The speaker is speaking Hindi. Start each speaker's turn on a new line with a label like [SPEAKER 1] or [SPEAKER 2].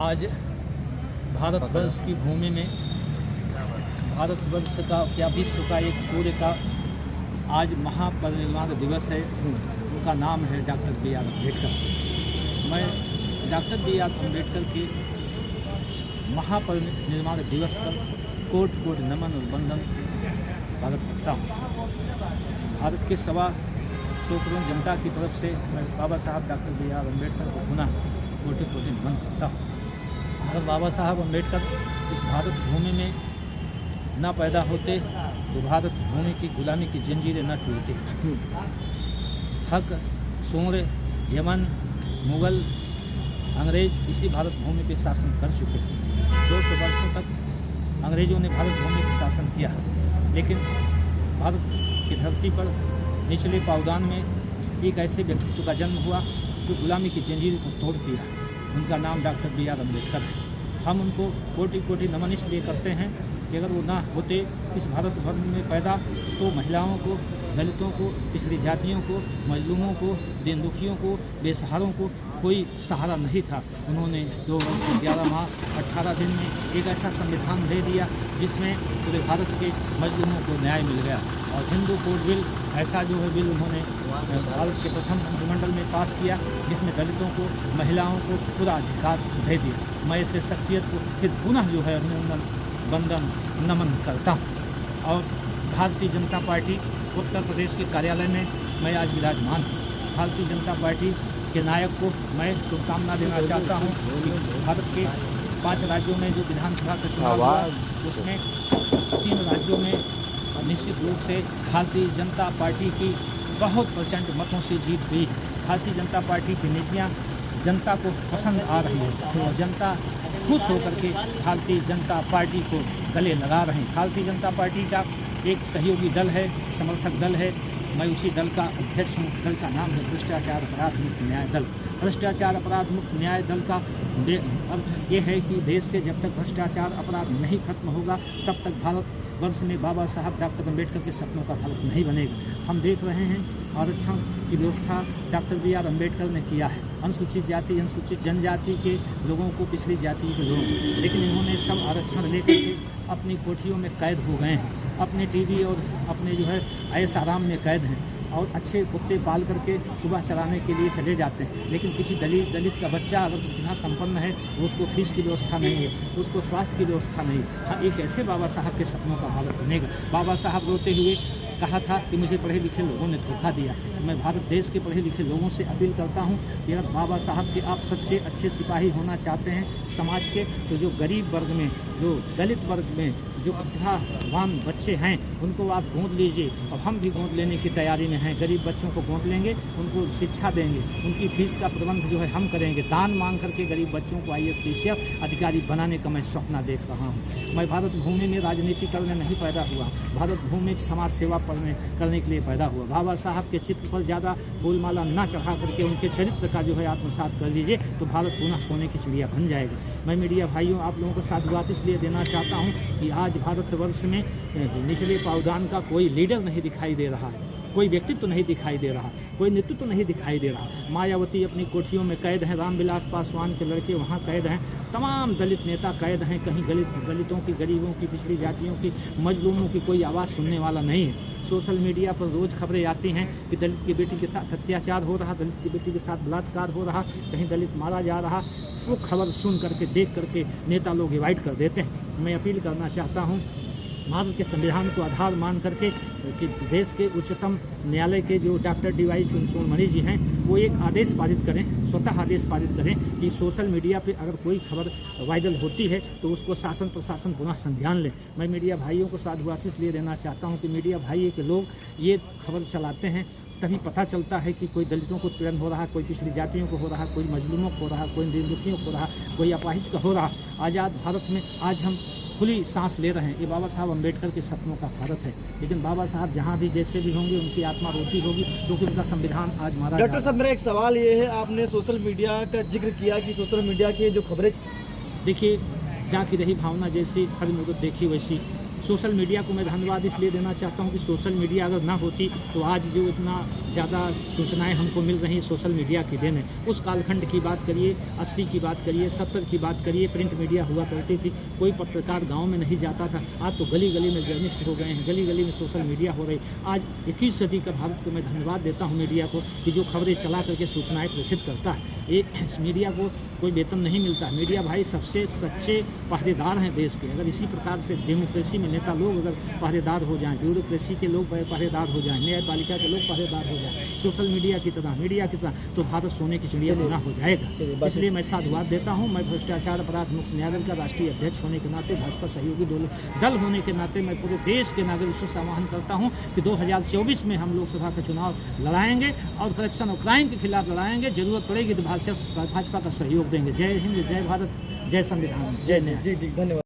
[SPEAKER 1] आज भारतवर्ष की भूमि में भारतवर्ष का क्या विश्व का एक सूर्य का आज महापरिनिर्वाण दिवस है। उनका नाम है डॉक्टर बी आर अम्बेडकर। मैं डॉक्टर बी आर अम्बेडकर के महापरिनिर्वाण दिवस पर कोटि कोटि नमन और वंदन भारत करता हूँ। भारत के 125 करोड़ जनता की तरफ से मैं बाबा साहब डॉक्टर बी आर अम्बेडकर को पुनः कोटि कोटि नमन करता हूँ। अगर बाबा साहब अम्बेडकर इस भारत भूमि में न पैदा होते तो भारत भूमि की गुलामी की जंजीरें न टूटती। हक, सूर्य, यमन, मुगल, अंग्रेज इसी भारत भूमि पे शासन कर चुके। 200 वर्षों तक अंग्रेज़ों ने भारत भूमि पर शासन किया, लेकिन भारत की धरती पर निचले पावदान में एक ऐसे व्यक्तित्व का जन्म हुआ जो गुलामी की जंजीर को तोड़ दिया। उनका नाम डॉक्टर बी आर अम्बेडकर है। हम उनको कोटि कोटि नमन इसलिए करते हैं कि अगर वो ना होते इस भारत भर में पैदा तो महिलाओं को, दलितों को, पिछड़ी जातियों को, मजलूमों को, दीन दुखियों को, बेसहारों को कोई सहारा नहीं था। उन्होंने 2 वर्ष 11 माह 18 दिन में एक ऐसा संविधान दे दिया जिसमें पूरे भारत के मजलूमों को न्याय मिल गया। और हिंदू कोड बिल ऐसा जो है बिल उन्होंने भारत के प्रथम मंत्रिमंडल में पास किया जिसमें दलितों को, महिलाओं को पूरा अधिकार दे दिया। मैं इस शख्सियत को फिर पुनः जो है अभिनंदन, वंदन, नमन करता हूँ। और भारतीय जनता पार्टी उत्तर प्रदेश के कार्यालय में मैं आज विराजमान हूँ। भारतीय जनता पार्टी के नायक को मैं शुभकामना देना चाहता हूँ कि भारत के 5 राज्यों में जो विधानसभा का चुनाव हुआ उसमें 3 राज्यों में निश्चित रूप से भारतीय जनता पार्टी की बहुत प्रचंड मतों से जीत हुई। भारतीय जनता पार्टी की नीतियाँ जनता को पसंद आ रही है और जनता खुश होकर के भारतीय जनता पार्टी को गले लगा रहे हैं। भारतीय जनता पार्टी का एक सहयोगी दल है, समर्थक दल है। मैं उसी दल का अध्यक्ष हूँ। दल का नाम है भ्रष्टाचार अपराध मुक्त न्याय दल। भ्रष्टाचार अपराध मुक्त न्याय दल का अर्थ ये है कि देश से जब तक भ्रष्टाचार अपराध नहीं खत्म होगा तब तक भारत वर्ष में बाबा साहब डॉक्टर अम्बेडकर के सपनों का भारत नहीं बनेगा। हम देख रहे हैं आरक्षण की व्यवस्था डॉक्टर बी आर अम्बेडकर ने किया है अनुसूचित जाति, अनुसूचित जनजाति के लोगों को, पिछड़ी जाति के लोगों को, लेकिन इन्होंने सब आरक्षण लेकर के अपनी कोठियों में कैद हो गए हैं, अपने टीवी और अपने जो है ऐश आराम में कैद हैं और अच्छे कुत्ते पाल करके सुबह चराने के लिए चले जाते हैं। लेकिन किसी दलित का बच्चा अगर इतना संपन्न है तो उसको फीस की व्यवस्था नहीं है, उसको स्वास्थ्य की व्यवस्था नहीं। हाँ, एक ऐसे बाबा साहब के सपनों का भारत बनेगा। बाबा साहब रोते हुए कहा था कि मुझे पढ़े लिखे लोगों ने धोखा दिया। मैं भारत देश के पढ़े लिखे लोगों से अपील करता हूं कि अगर बाबा साहब के आप सच्चे अच्छे सिपाही होना चाहते हैं समाज के, तो जो गरीब वर्ग में, जो दलित वर्ग में जो प्रतिभावान बच्चे हैं उनको आप गोद लीजिए। और हम भी गोद लेने की तैयारी में हैं। गरीब बच्चों को गोद लेंगे, उनको शिक्षा देंगे, उनकी फीस का प्रबंध जो है हम करेंगे। दान मांग करके गरीब बच्चों को IAS PCS अधिकारी बनाने का मैं सपना देख रहा हूँ। मैं भारत भूमि में राजनीति करने नहीं पैदा हुआ, भारत भूमि में समाज सेवा करने के लिए पैदा हुआ। बाबा साहब के चित्र पर ज़्यादा फूलमाला ना चढ़ा करके उनके चरित्र का जो है आत्मसात कर लीजिए तो भारत पुनः सोने की चिड़िया बन जाएगा। मैं मीडिया भाइयों आप लोगों को साधुवाद इसलिए देना चाहता हूँ कि आज भारतवर्ष में निचले पावदान का कोई लीडर नहीं दिखाई दे रहा है, कोई व्यक्तित्व नहीं दिखाई दे रहा, कोई नेतृत्व नहीं दिखाई दे रहा। मायावती अपनी कोठियों में कैद हैं, रामविलास पासवान के लड़के वहाँ कैद हैं, तमाम दलित नेता कैद हैं। कहीं दलितों की, गरीबों की, पिछड़ी जातियों की, मजलूमों की कोई आवाज़ सुनने वाला नहीं है। सोशल मीडिया पर रोज़ खबरें आती हैं कि दलित की बेटी के साथ अत्याचार हो रहा, दलित की बेटी के साथ बलात्कार हो रहा, कहीं दलित मारा जा रहा। वो खबर सुन करके, देख करके नेता लोग अवॉइड कर देते हैं। मैं अपील करना चाहता हूँ भारत के संविधान को आधार मान करके कि देश के उच्चतम न्यायालय के जो डॉक्टर DY चुनसुनमणि जी हैं वो एक आदेश पारित करें, स्वतः आदेश पारित करें कि सोशल मीडिया पे अगर कोई खबर वायरल होती है तो उसको शासन प्रशासन पुनः संज्ञान लें। मैं मीडिया भाइयों को साधुवाद इसलिए देना चाहता हूँ कि मीडिया भाई के लोग ये खबर चलाते हैं तभी पता चलता है कि कोई दलितों को उत्पीड़न हो रहा, कोई पिछड़ी जातियों को हो रहा, कोई मजलूमों को हो रहा, कोई दीन दुखियों को हो रहा, कोई अपाहिज का हो रहा। आज़ाद भारत में आज हम खुली सांस ले रहे हैं। ये बाबा साहब अम्बेडकर के सपनों का भारत है। लेकिन बाबा साहब जहाँ भी जैसे भी होंगे उनकी आत्मा रोती होगी क्योंकि उनका संविधान आज मारा।
[SPEAKER 2] डॉक्टर साहब मेरा एक सवाल ये है, आपने सोशल मीडिया का जिक्र किया कि सोशल मीडिया की जो खबरें,
[SPEAKER 1] देखिए जाति रही भावना जैसी हर मुद्दत देखी वैसी सोशल मीडिया को मैं धन्यवाद इसलिए देना चाहता हूँ कि सोशल मीडिया अगर ना होती तो आज जो इतना ज़्यादा सूचनाएं हमको मिल रही सोशल मीडिया की देन है। उस कालखंड की बात करिए, 80 की बात करिए, 70 की बात करिए, प्रिंट मीडिया हुआ करती थी, कोई पत्रकार गांव में नहीं जाता था। आज तो गली गली में जर्नलिस्ट हो गए हैं, गली गली में सोशल मीडिया हो रही। आज 21वीं सदी का भारत को मैं धन्यवाद देता हूँ मीडिया को कि जो खबरें चला करके सूचनाएँ प्रेषित करता है। इस मीडिया को कोई वेतन नहीं मिलता। मीडिया भाई सबसे सच्चे पहरेदार हैं देश के। अगर इसी प्रकार से डेमोक्रेसी में नेता लोग अगर पहरेदार हो जाएं, ब्यूरोक्रेसी के लोग पहरेदार हो जाएं, न्यायपालिका के लोग पहरेदार हो जाएं, सोशल मीडिया की तरह, मीडिया की तरह, तो भारत सोने की चिड़िया बना हो जाएगा। इसलिए मैं साधुवाद देता हूँ। मैं भ्रष्टाचार अपराध मुक्त न्यायालय का राष्ट्रीय अध्यक्ष होने के नाते, भाजपा सहयोगी दल होने के नाते मैं पूरे देश के नागरिकों से आह्वान करता हूँ कि 2024 में हम लोकसभा का चुनाव लड़ाएंगे और करप्शन और क्राइम के खिलाफ लड़ाएंगे। जरूरत पड़ेगी तो भाजपा का सहयोग देंगे। जय हिंद, जय भारत, जय संविधान, जय न्याय।
[SPEAKER 2] जी धन्यवाद।